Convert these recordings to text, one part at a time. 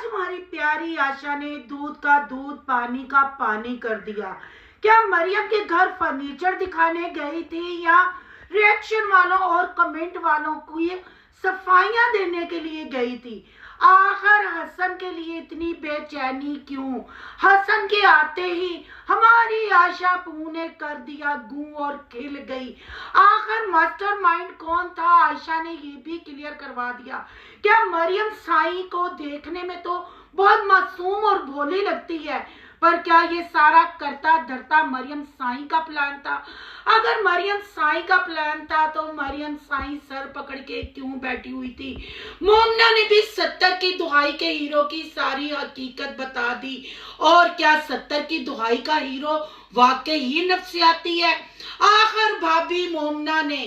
आज हमारी प्यारी आशा ने दूध का दूध पानी का पानी कर दिया। क्या मरियम के घर फर्नीचर दिखाने गई थी या रिएक्शन वालों और कमेंट वालों को ये सफाइयां देने के लिए गई थी? आखिर हसन के लिए इतनी बेचैनी क्यों? हसन के आते ही हमारी आशा पू ने कर दिया गूं और खिल गई। आखिर मास्टरमाइंड कौन था? आयशा ने ये भी क्लियर करवा दिया। क्या मरियम साई को देखने में तो बहुत मासूम और भोली लगती है, पर क्या ये सारा करता धरता मरियम साई का प्लान था? अगर मरियम साई का प्लान था तो मरियम साई सर पकड़ के क्यों बैठी हुई थी? मोमना ने भी 70 की दुहाई के हीरो की सारी हकीकत बता दी। और क्या 70 की दुहाई का हीरो वाकई ही नफसियाती है? आखिर भाभी मोमना ने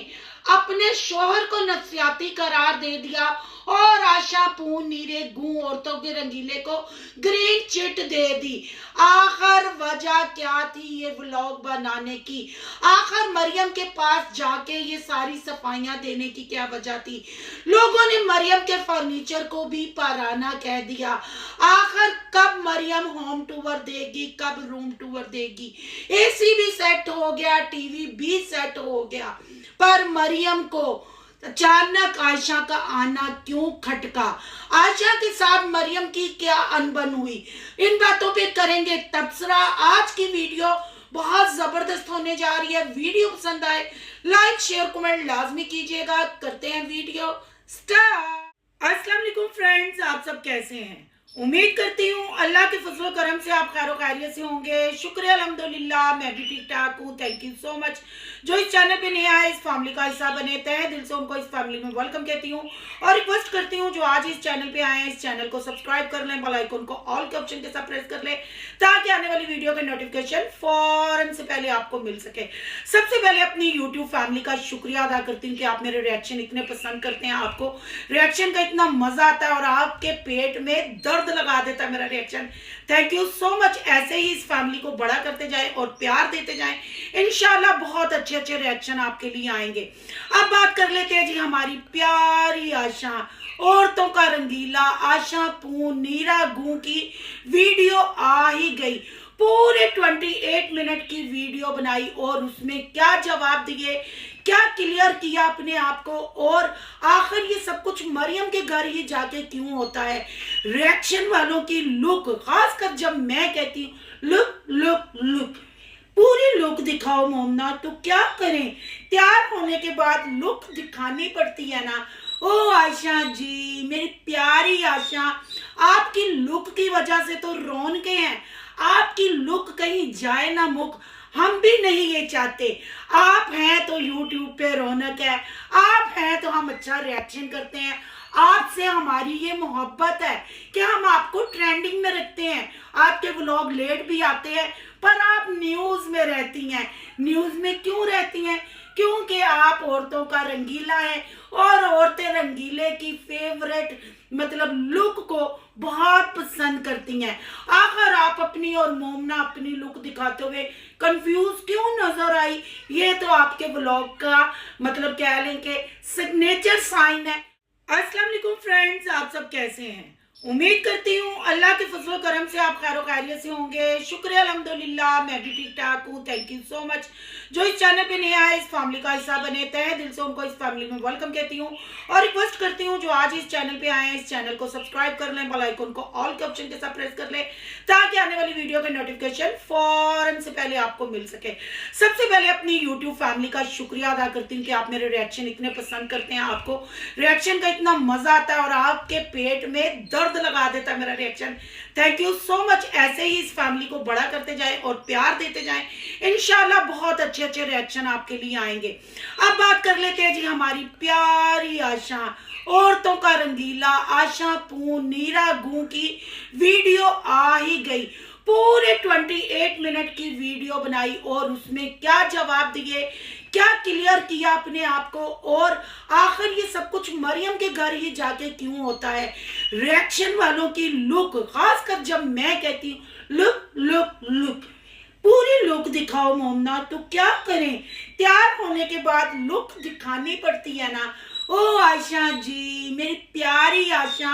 अपने शोहर को नफसियाती करार दे दिया और आशा पून नीरे गूं औरतों के रंगीले को ग्रीन चिट दे दी। आखिर वजह क्या थी ये व्लॉग बनाने की? आखिर मरियम के पास जाके ये सारी सफाइयां देने की क्या वजह थी? लोगों ने मरियम के फर्नीचर को भी पराना कह दिया। आखिर कब मरियम होम टूर देगी, कब रूम टूर देगी? एसी भी सेट हो गया, टीवी भी सेट हो गया, पर मरियम को अचानक आयशा का आना क्यों खटका? आयशा के साथ मरियम की क्या अनबन हुई? इन बातों पे करेंगे तबसरा। आज की वीडियो बहुत जबरदस्त होने जा रही है। वीडियो पसंद आए लाइक शेयर कमेंट लाजमी कीजिएगा। करते हैं वीडियो स्टार्ट। अस्सलाम वालेकुम फ्रेंड्स, आप सब कैसे हैं? उम्मीद करती हूँ अल्लाह के फजल करम से आप खैर खैरियत से होंगे। शुक्रिया अल्हम्दुलिल्लाह, मैं भी ठीक ठाक हूँ। Thank you so much. जो इस चैनल पे नया है, इस फैमिली का हिस्सा बने, तहे दिल से उनको इस फैमिली में वेलकम कहती हूँ और रिक्वेस्ट करती हूँ जो आज इस चैनल पे आए हैं इस चैनल को सब्सक्राइब कर लें, बेल आइकन को ऑल के ऑप्शन के साथ प्रेस कर लें ताकि आने वाली वीडियो के नोटिफिकेशन फौरन से पहले आपको मिल सके। सबसे पहले अपनी यूट्यूब फैमिली का शुक्रिया अदा करती हूँ कि आप मेरे रिएक्शन इतने पसंद करते हैं, आपको रिएक्शन का इतना मजा आता है और आपके पेट में दर्द लगा देता है मेरा reaction. Thank you so much. ऐसे ही इस फैमिली को बड़ा करते जाएं और प्यार देते जाएं। इंशाल्लाह बहुत अच्छे अच्छे रिएक्शन आपके लिए आएंगे। अब बात कर लेते हैं जी हमारी प्यारी आशा, औरतों का रंगीला आशा पून नीरा गूं की वीडियो आ ही गई। पूरे 28 मिनट की वीडियो बनाई और उसमें क्या जवाब दिए, क्या क्लियर किया अपने आप को, और आखिर ये सब कुछ मरियम के घर ही जाके क्यों होता है? रिएक्शन वालों की लुक, खासकर जब मैं कहती हूँ लुक लुक लुक, पूरी लुक दिखाओ मोमना। तो क्या करें, तैयार होने के बाद लुक दिखानी पड़ती है ना। ओ आयशा जी, मेरी प्यारी आशा, आपकी लुक की वजह से तो रौनकें हैं। आपकी लुक कहीं जाए ना मुक, हम भी नहीं ये चाहते। आप हैं तो यूट्यूब पे रौनक है, आप हैं तो हम अच्छा रिएक्शन करते हैं, आपसे हमारी ये मोहब्बत है कि हम आपको ट्रेंडिंग में रखते हैं। आपके व्लॉग लेट भी आते हैं पर आप न्यूज में रहती हैं। न्यूज में क्यों रहती हैं? क्योंकि आप औरतों का रंगीला है और औरतें रंगीले की फेवरेट मतलब लुक को बहुत पसंद करती हैं। आखिर आप अपनी और मोमना अपनी लुक दिखाते हुए कंफ्यूज क्यों नजर आई? ये तो आपके ब्लॉग का मतलब कह लें कि सिग्नेचर साइन है। अस्सलाम वालेकुम फ्रेंड्स, आप सब कैसे हैं? उम्मीद करती हूँ अल्लाह के फजल करम से आप खैर खैरियत से होंगे। शुक्रिया अल्हम्दुलिल्लाह, मैं भी ठीक ठाक हूँ। Thank you so much. जो इस चैनल पे नया है, इस फैमिली का हिस्सा बने, तहे दिल से उनको इस फैमिली में वेलकम कहती हूँ और रिक्वेस्ट करती हूँ जो आज इस चैनल पे आए हैं इस चैनल को सब्सक्राइब कर लें, बेल आइकन को ऑल के ऑप्शन के साथ प्रेस कर लें ताकि आने वाली वीडियो के नोटिफिकेशन फौरन से पहले आपको मिल सके। सबसे पहले अपनी यूट्यूब फैमिली का शुक्रिया अदा करती हूँ कि आप मेरे रिएक्शन इतने पसंद करते हैं, आपको रिएक्शन का इतना मजा आता है और आपके पेट में दर्द लगा देता है मेरा reaction. Thank you so much. ऐसे ही इस फैमिली को बड़ा करते जाएं और प्यार देते जाएं। इंशाल्लाह बहुत अच्छे अच्छे रिएक्शन आपके लिए आएंगे। अब बात कर लेते हैं जी हमारी प्यारी आशा, औरतों का रंगीला आशा पून नीरा गूं की वीडियो आ ही गई। पूरे 28 मिनट की वीडियो बनाई और उसमें क्या जवाब दिए, क्या क्लियर किया अपने आप को, और आखिर ये सब कुछ मरियम के घर ही जाके क्यों होता है? रिएक्शन वालों की लुक, खासकर जब मैं कहती हूँ लुक लुक लुक, पूरी लुक दिखाओ मोमना। तो क्या करें, तैयार होने के बाद लुक दिखानी पड़ती है ना। ओ आयशा जी, मेरी प्यारी आयशा,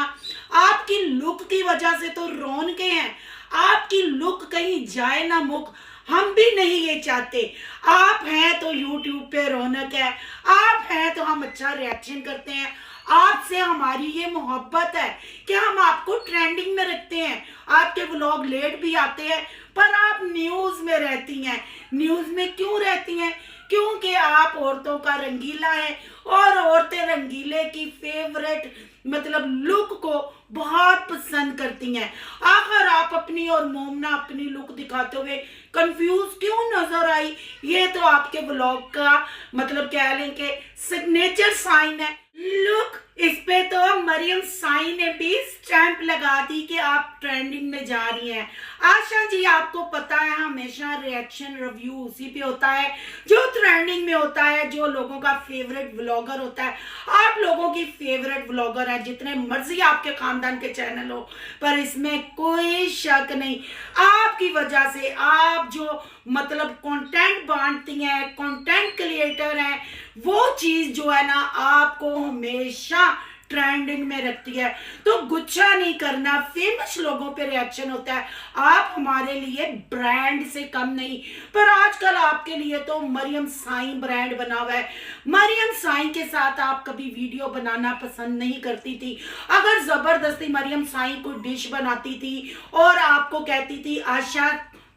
आपकी लुक की वजह से तो रौनकें हैं। आपकी लुक कहीं जाए ना मुक, हम भी नहीं ये चाहते। आप हैं तो यूट्यूब पे रौनक है, आप हैं तो हम अच्छा रिएक्शन करते हैं। आपसे हमारी ये मोहब्बत है कि हम आपको ट्रेंडिंग में रखते हैं। आपके व्लॉग लेट भी आते हैं, पर आप न्यूज़ में रहती हैं। न्यूज़ में क्यों रहती हैं? क्योंकि आप औरतों का रंगीला है और औरतें रंगीले की फेवरेट मतलब लुक को बहुत पसंद करती हैं। आखिर आप अपनी और मोमना अपनी लुक दिखाते हुए कंफ्यूज क्यों नजर आई? ये तो आपके व्लॉग का मतलब कह लें कि सिग्नेचर साइन है। लुक, इस पे तो मरियम साई ने भी स्टैंप लगा दी कि आप ट्रेंडिंग में जा रही हैं। आशा जी, आपको पता है हमेशा रिएक्शन रिव्यू उसी पे होता है जो ट्रेंडिंग में होता है, जो लोगों का फेवरेट व्लॉगर होता है। आप लोगों की फेवरेट व्लॉगर है, जितने मर्जी आपके खानदान के चैनल हो, पर इसमें कोई शक नहीं। आपकी वजह से आप जो मतलब कंटेंट बांटती हैं, कंटेंट क्रिएटर हैं, वो चीज जो है ना आपको हमेशा ट्रेंडिंग में रखती है। तो गुच्छा नहीं करना, फेमस लोगों पे रिएक्शन होता है। आप हमारे लिए ब्रांड से कम नहीं, पर आजकल आपके लिए तो मरियम साई ब्रांड बना हुआ है। मरियम साई के साथ आप कभी वीडियो बनाना पसंद नहीं करती थी। अगर जबरदस्ती मरियम साई को डिश बनाती थी और आपको कहती थी आशा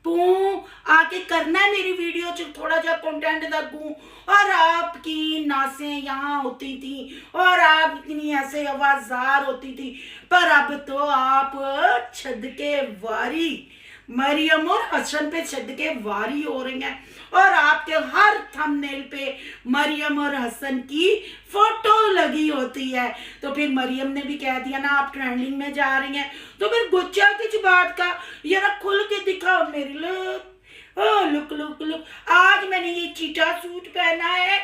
तू आके करना है मेरी वीडियो च थोड़ा जा कंटेंट दगू, और आपकी नासें यहाँ होती थी और आप इतनी ऐसे आवाजार होती थी। पर अब तो आप छद के वारी मरियम और हसन पे छद के वारी हो रही हैं, और आपके हर थंबनेल पे मरियम और हसन की फोटो लगी होती है। तो फिर मरियम ने भी कह दिया ना आप ट्रेंडिंग में जा रही हैं, तो फिर गुच्छा किस बात का? यार खुल के दिखाओ मेरी look. Oh look look look, आज मैंने ये चीटा सूट पहना है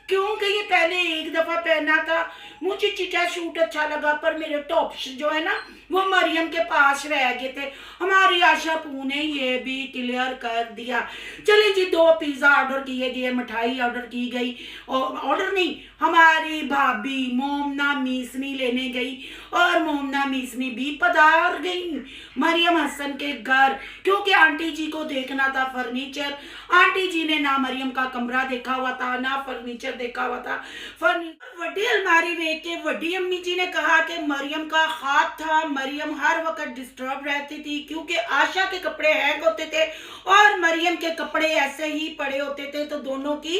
क्योंकि ये पहले एक दफा पहना था, मुझे चीटा सूट अच्छा लगा, पर मेरे टॉप्स जो है ना वो मरियम के पास रह गए थे। हमारी आशा पू ने ये भी क्लियर कर दिया। चलिए जी, 2 पिज्जा ऑर्डर किए गए, मिठाई ऑर्डर की गई, और ऑर्डर नहीं, हमारी भाभी मोमना मीसनी लेने गई और मोमना मीसनी भी पधार गई मरियम हसन के घर, क्योंकि आंटी जी को देखना था फर्नीचर। आंटी जी ने ना मरियम का कमरा देखा हुआ था ना फर्नीचर देखा हुआ था। फर्नीचर वड्डी अलमारी देख के वड्डी अम्मी जी ने कहा कि मरियम का हाथ था। मरियम हर वक्त डिस्टर्ब रहती थी क्योंकि आशा के कपड़े हैंग होते थे और मरियम के कपड़े ऐसे ही पड़े होते थे, तो दोनों की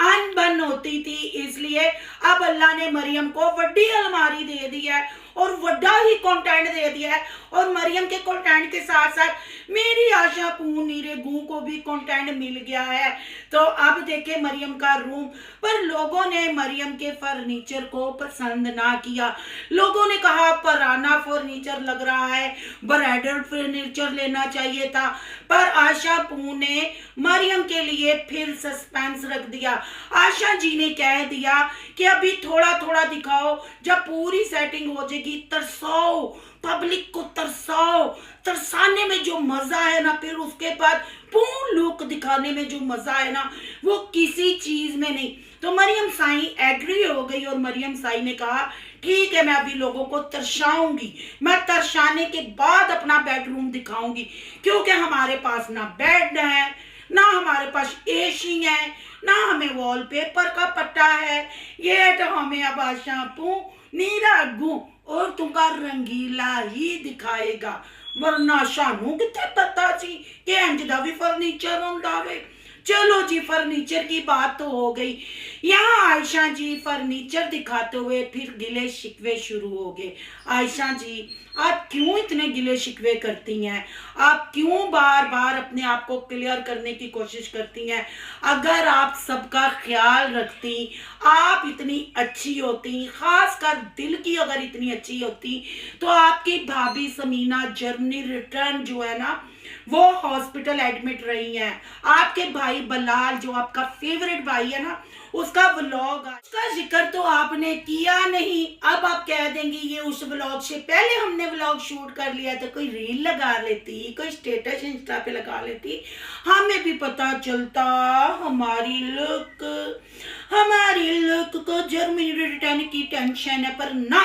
अनबन होती थी। इसलिए अब अल्लाह ने मरियम को वड्डी अलमारी दे दी है और वड्डा ही कंटेंट दे दिया है, और मरियम के कंटेंट के साथ साथ मेरी आशा पू नीरे गू को भी कंटेंट मिल गया है। तो अब देखे मरियम का रूम, पर लोगों ने मरियम के फर्नीचर को पसंद ना किया। लोगों ने कहा पुराना फर्नीचर लग रहा है, ब्राइडल फर्नीचर लेना चाहिए था। पर आशा पू ने मरियम के लिए फिर सस्पेंस रख दिया। आशा जी ने कह दिया कि अभी थोड़ा थोड़ा दिखाओ, जब पूरी सेटिंग हो जाएगी तरसाओ, पब्लिक को तरसाओ। तरसाने में जो मजा है ना, फिर उसके बाद पूर्ण लुक दिखाने में जो मजा है ना, वो किसी चीज में नहीं। तो मरियम साई एग्री हो गई और मरियम साई ने कहा ठीक है, मैं अभी लोगों को तरसाऊंगी, मैं तरसाने के बाद अपना बेडरूम दिखाऊंगी, क्योंकि हमारे पास ना बेड है, ना हमारे पास एसी है, ना हमें वॉलपेपर का पट्टा है। ये तो हमें अब आशा पू नीरा गू और तुमका रंगीला ही दिखाएगा, वरना शानू कितने पता सी कि इंज दा भी फर्नीचर होंदा वे। चलो जी, फर्नीचर की बात तो हो गई। यहाँ आयशा जी फर्नीचर दिखाते हुए फिर गिले शिकवे शुरू हो गए। आयशा जी, आप क्यों इतने गिले शिकवे करती हैं? आप क्यों बार बार अपने आप को क्लियर करने की कोशिश करती हैं? अगर आप सबका ख्याल रखती, आप इतनी अच्छी होती, खासकर दिल की अगर इतनी अच्छी होती, तो आपकी भाभी समीना जर्मनी रिटर्न जो है ना, वो हॉस्पिटल एडमिट रही हैं। आपके भाई बलाल जो आपका फेवरेट भाई है ना, उसका व्लॉग, उसका जिक्र तो आपने किया नहीं। अब आप कह देंगे ये उस व्लॉग से पहले हमने व्लॉग शूट कर लिया था, कोई रील लगा लेती, कोई स्टेटस इंस्टा पे लगा लेती, हमें भी पता चलता। हमारी लुक को जर्मनी रिटर्न की टेंशन है, पर ना,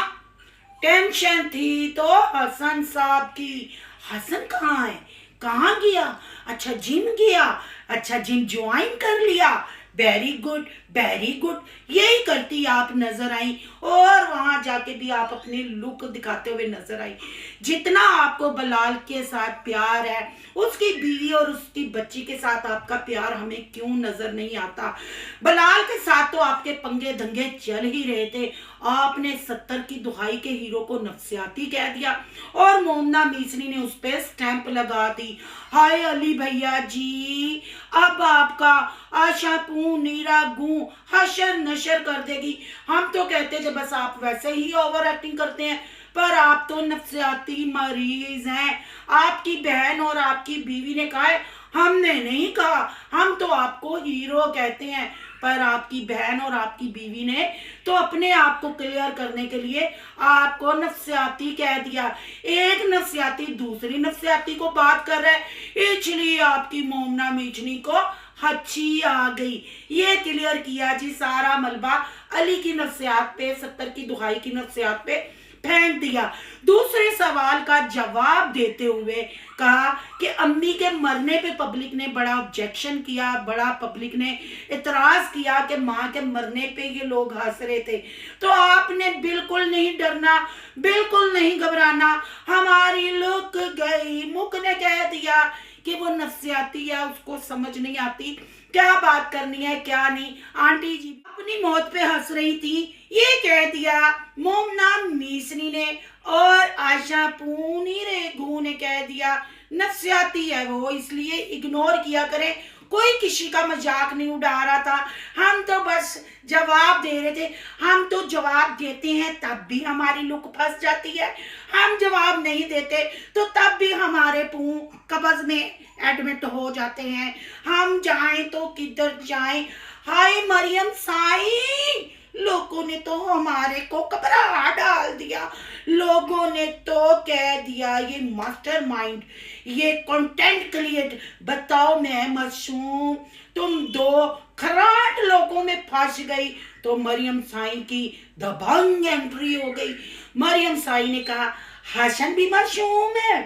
टेंशन थी तो हसन साहब की। हसन कहाँ है, कहाँ गया? अच्छा जिम गया, अच्छा जिम ज्वाइन कर लिया, वेरी गुड वेरी गुड। यही करती आप नजर आई और वहां जाके भी आप अपनी लुक दिखाते हुए नजर आई। जितना आपको बलाल के साथ प्यार है, उसकी बीवी और उसकी बच्ची के साथ आपका प्यार हमें क्यों नजर नहीं आता? बलाल के साथ तो आपके पंगे दंगे चल ही रहे थे। आपने 70 की दुहाई के हीरो को नफसियाती कह दिया और मोमना मीसरी ने उस पर स्टैंप लगा दी। हाय अली भैया जी, अब आपका आशा पू नीरा गू हशर नशर कर देगी। हम तो कहते थे बस आप वैसे ही ओवर एक्टिंग करते हैं, पर आप तो नफसियाती मरीज हैं। आपकी बहन और आपकी बीवी ने कहा है, हमने नहीं कहा, हम तो आपको हीरो कहते हैं। पर आपकी बहन और आपकी बीवी ने तो अपने आप को क्लियर करने के लिए आपको नफसियाती कह दिया। एक नफसियाती दूसरी नफसियाती को बात कर रहा है, इसलिए आपकी मोमना मीचनी को हच्ची आ गई। ये क्लियर किया जी, सारा मलबा अली की नफसियात पे, 70 की दुहाई की नफसियात पे फेंक दिया। दूसरे सवाल का जवाब देते हुए कहा कि अम्मी के मरने पे पब्लिक ने बड़ा ऑब्जेक्शन किया, बड़ा पब्लिक ने इतराज किया कि माँ के मरने पे ये लोग हंस रहे थे। तो आपने बिल्कुल नहीं डरना, बिल्कुल नहीं घबराना। हमारी लुक गई, मुख ने कह दिया कि वो नफसियाती है, उसको समझ नहीं आती क्या बात करनी है क्या नहीं। आंटी जी अपनी मौत पे हंस रही थी, ये कह दिया मोमना मीसनी ने, और आशा पूनी रेगू ने कह दिया नफसियाती है वो, इसलिए इग्नोर किया करें। कोई किसी का मजाक नहीं उड़ा रहा था, हम तो बस जवाब दे रहे थे। हम तो जवाब देते हैं तब भी हमारी लुक फंस जाती है, हम जवाब नहीं देते तो तब भी हमारे पुंह कब्ज में एडमिट हो जाते हैं। हम जाएं तो किधर जाएं? हाय मरियम साई, लोगों ने तो हमारे को घबरा डाल दिया। लोगों ने तो कह दिया ये मास्टरमाइंड, ये कंटेंट क्रिएट। बताओ मैं मासूम, तुम दो खराट लोगों में फंस गई तो मरियम साई की दबंग एंट्री हो गई। मरियम साई ने कहा हसन भी मासूम है,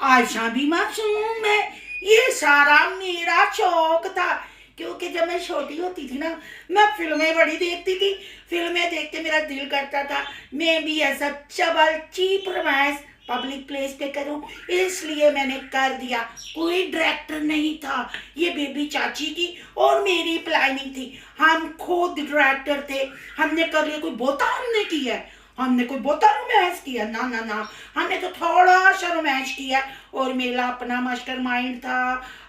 आयशा भी मासूम है, ये सारा मेरा शौक था। क्योंकि जब मैं छोटी होती थी ना, मैं फिल्में बड़ी देखती थी, फिल्में देख के मेरा दिल करता था मैं भी ऐसा चबल चीप रोमांस पब्लिक प्लेस पे करूं, इसलिए मैंने कर दिया। कोई डायरेक्टर नहीं था, ये बेबी चाची की और मेरी प्लानिंग थी। हम खुद डायरेक्टर थे, हमने कर लिया। कोई बोता हमने किया है, हमने कोई बहुत रोमांस किया ना ना ना, हमने तो थोड़ा सा रोमांस किया और मेरा अपना मास्टरमाइंड था।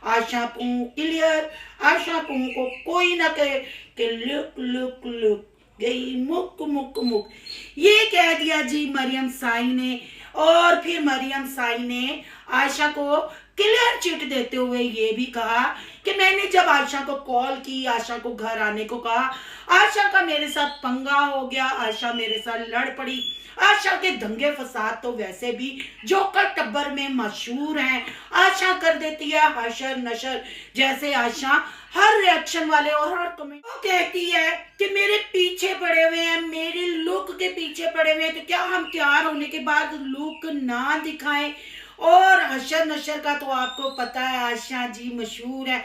आशा पुंग क्लियर, आशा पुंग को कोई ना कहे कि लुक लुक लुक गई मुक मुक मुक, ये कह दिया जी मरियम साई ने। और फिर मरियम साई ने आयशा को क्लियर चिट देते हुए ये भी कहा कि मैंने जब आयशा को कॉल की, आयशा को घर आने को कहा, आयशा का मेरे साथ पंगा हो गया, आयशा मेरे साथ लड़ पड़ी। आयशा के दंगे फसाद तो वैसे भी जोकर टब्बर में मशहूर हैं। आयशा कर देती है हशर नशर, जैसे आयशा हर रिएक्शन वाले और हर कमेंट वो कहती है कि मेरे पीछे पड़े हुए हैं, मेरी लुक के पीछे पड़े हुए हैं, तो क्या हम तैयार होने के बाद लुक ना दिखाएं? और हशर नशर का तो आपको पता है आयशा जी मशहूर है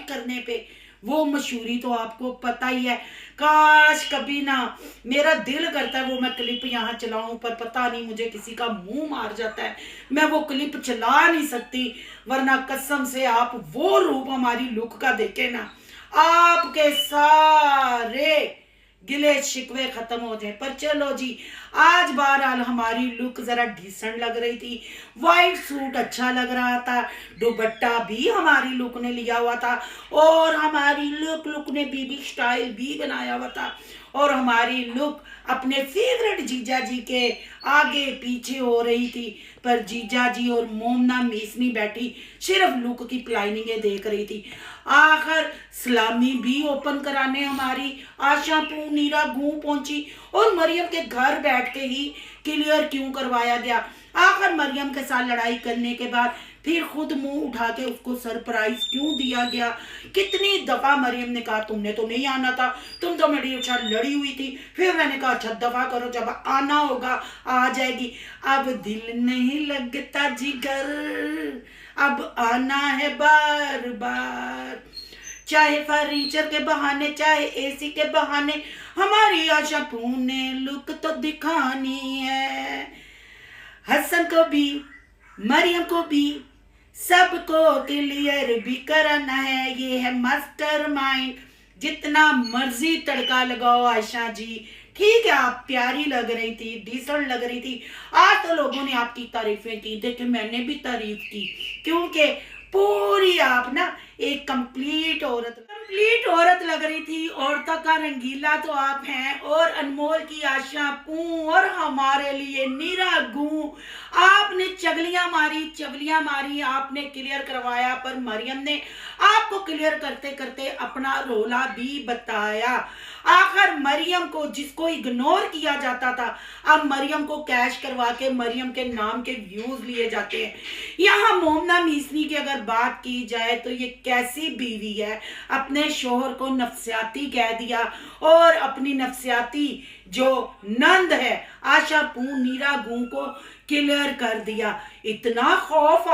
करने पे, वो मशहूरी तो आपको पता ही है। काश कभी ना, मेरा दिल करता है वो मैं क्लिप यहाँ चलाऊं, पर पता नहीं मुझे किसी का मुंह मार जाता है, मैं वो क्लिप चला नहीं सकती। वरना कसम से आप वो रूप हमारी लुक का देखे ना, आपके सारे गिले शिकवे खत्म हो जाए। पर चलो जी, आज बहरहाल हमारी लुक जरा डिसेंट लग रही थी, वाइट सूट अच्छा लग रहा था, दुपट्टा भी हमारी लुक ने लिया हुआ था, और हमारी लुक ने बीबी स्टाइल भी बनाया हुआ था, और हमारी लुक अपने फेवरेट जीजा जी के आगे पीछे हो रही थी, पर जीजा जी और मोमना मीसनी बैठी सिर्फ लुक की प्लानिंगें देख रही थी। आखिर सलामी भी ओपन कराने हमारी आशा नीरा घूम पहुंची, और मरियम के घर बैठ के ही क्लियर क्यों करवाया गया। आखिर मरियम के साथ लड़ाई करने के बाद फिर खुद मुंह उठा के उसको सरप्राइज क्यों दिया गया। कितनी दफा मरियम ने कहा तुमने तो नहीं आना था, तुम तो मेरी अच्छा लड़ी हुई थी। फिर मैंने कहा अच्छा दफा करो, जब आना होगा आ जाएगी। अब दिल नहीं लगता जिगर, अब आना है बार बार, चाहे फर्नीचर के बहाने चाहे एसी के बहाने, हमारी आशा ने लुक तो दिखानी है। हसन को भी मरियम को भी सबको क्लियर भी कराना है। ये है मास्टरमाइंड। जितना मर्जी तड़का लगाओ आयशा जी, ठीक है आप प्यारी लग रही थी, डिसेंट लग रही थी। आज तो लोगों ने आपकी तारीफें की, देखिए मैंने भी तारीफ की, क्योंकि पूरी आप ना एक कंप्लीट औरत लग रही थी। औरतों का रंगीला तो आप हैं, और अनमोल की आशा और हमारे लिए नीरा गूं। आपने चगलियां मारी, आपने क्लियर करवाया, पर मरियम ने आपको क्लियर करते करते अपना रोला भी बताया। आखिर मरियम को जिसको इग्नोर किया जाता था, अब मरियम को कैश करवा के मरियम के नाम के व्यूज लिए जाते हैं। यहाँ मोमना मीसनी की अगर बात की जाए तो ये कैसी बीवी है, अपने शोहर को नफसियाती कह दिया, और अपनी नफसियाती जो नंद है आशा नीरा गूं को क्लियर कर दिया। इतना खौफ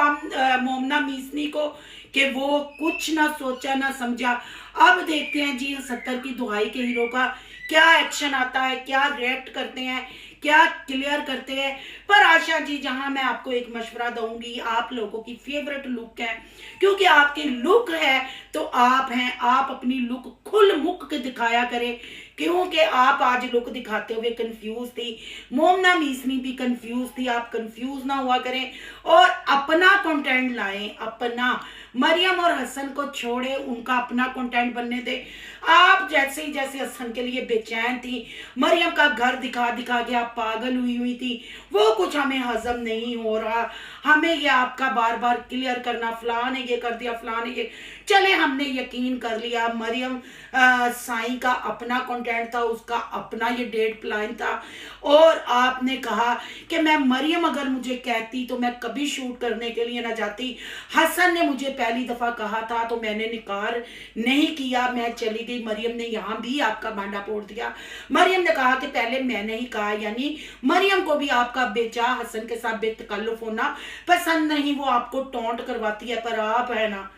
मोमना मीसनी को कि वो कुछ ना सोचा ना समझा। अब देखते हैं जी 70 की दुहाई के हीरो का क्या एक्शन आता है, क्या रिएक्ट करते हैं, क्या क्लियर करते हैं। पर आशा जी जहां मैं आपको एक मशवरा दूंगी, आप लोगों की फेवरेट लुक है, क्योंकि आपकी लुक है तो आप हैं, आप अपनी लुक खुल मुक के दिखाया करें, क्योंकि आप आज लुक दिखाते हुए कंफ्यूज थी। मोमना मीसनी भी कंफ्यूज थी, आप कंफ्यूज ना हुआ करें और अपना कंटेंट लाएं। अपना मरियम और हसन को छोड़े, उनका अपना कंटेंट बनने दे। आप जैसे हसन के लिए बेचैन थी, मरियम का घर दिखा दिखा के आप पागल हुई थी, वो कुछ हमें हजम नहीं हो रहा। हमें ये आपका बार बार क्लियर करना, फलां ने ये कर दिया, फलां ने ये, चले हमने यकीन कर लिया। मरियम साईं का अपना कंटेंट था, उसका अपना ये डेट प्लान था, और आपने कहा कि मैं मरियम अगर मुझे कहती तो मैं कभी शूट करने के लिए ना जाती। हसन ने मुझे पहली दफा कहा था तो मैंने निकार नहीं किया, मैं चली गई। मरियम ने यहाँ भी आपका भांडा फोड़ दिया। मरियम ने कहा कि पहले मैंने ही कहा, यानी मरियम को भी आपका बेचा हसन के साथ बेतकल्लुफ होना पसंद नहीं, वो आपको टॉन्ट करवाती है। पर आप है ना,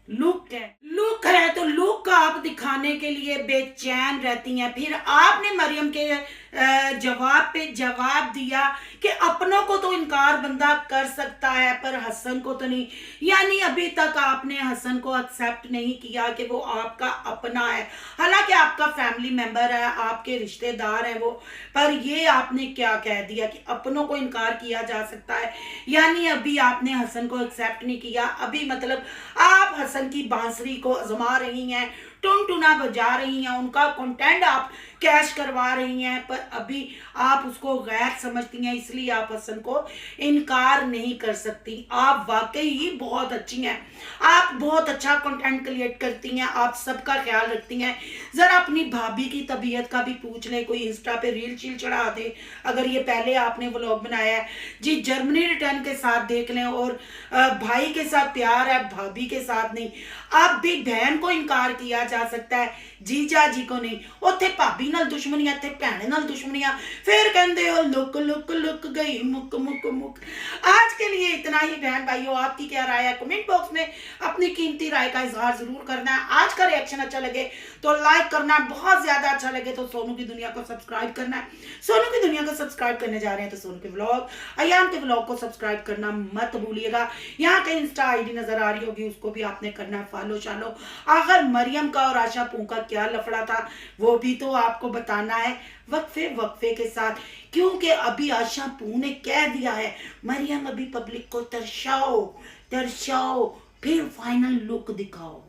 लुक है तो लुक आप दिखाने के लिए बेचैन रहती हैं। फिर आपने मरियम के जवाब पे जवाब दिया कि अपनों को तो इनकार बंदा कर सकता है पर हसन को तो नहीं, यानी अभी तक आपने हसन को एक्सेप्ट नहीं किया कि वो आपका अपना है। हालांकि आपका फैमिली मेंबर है, आपके रिश्तेदार हैं वो, पर ये आपने क्या कह दिया कि अपनों को इनकार किया जा सकता है, यानी अभी आपने हसन को एक्सेप्ट नहीं किया। अभी मतलब आप हसन की बांसुरी को आजमा रही हैं, टुनटुना बजा रही हैं, उनका कंटेंट आप कैश करवा रही हैं, पर अभी आप उसको गैर समझती हैं, इसलिए आप हसन को इनकार नहीं कर सकती। आप वाकई ही बहुत अच्छी हैं, आप बहुत अच्छा कंटेंट क्रिएट करती हैं, आप सबका ख्याल रखती हैं। जरा अपनी भाभी की तबीयत का भी पूछ लें, कोई इंस्टा पे रील शील चढ़ा दे अगर ये पहले आपने व्लॉग बनाया है जी। जर्मनी रिटर्न के साथ देख लें, और भाई के साथ प्यार है, भाभी के साथ नहीं। अब भी बहन को इनकार किया जा सकता है, जीजा जी को नहीं। उत्थे भाभी नाल दुश्मनियां, इत्थे भैन नाल दुश्मनियां, फिर कहंदे हो लुक लुक लुक गई मुक मुक मुक। आज के लिए इतना ही बहन भाइयों, आपकी क्या राय है कमेंट बॉक्स में अपनी कीमती राय का इजहार जरूर करना है। आज का रिएक्शन अच्छा लगे तो लाइक करना, बहुत ज्यादा अच्छा लगे तो सोनू की दुनिया को सब्सक्राइब करना है। सोनू की दुनिया को सब्सक्राइब करने जा रहे हैं तो सोनू के व्लॉग, अयान के व्लॉग को सब्सक्राइब करना मत भूलिएगा। यहाँ कहीं इंस्टा आईडी नजर आ रही होगी, उसको भी आपने करना है फॉलो शालो। आखिर मरियम का और आशा का क्या लफड़ा था वो भी तो आपको बताना है वक्फे के साथ, क्योंकि अभी आशा ने कह दिया है मरियम अभी पब्लिक को तरसाओ फिर फाइनल लुक दिखाओ।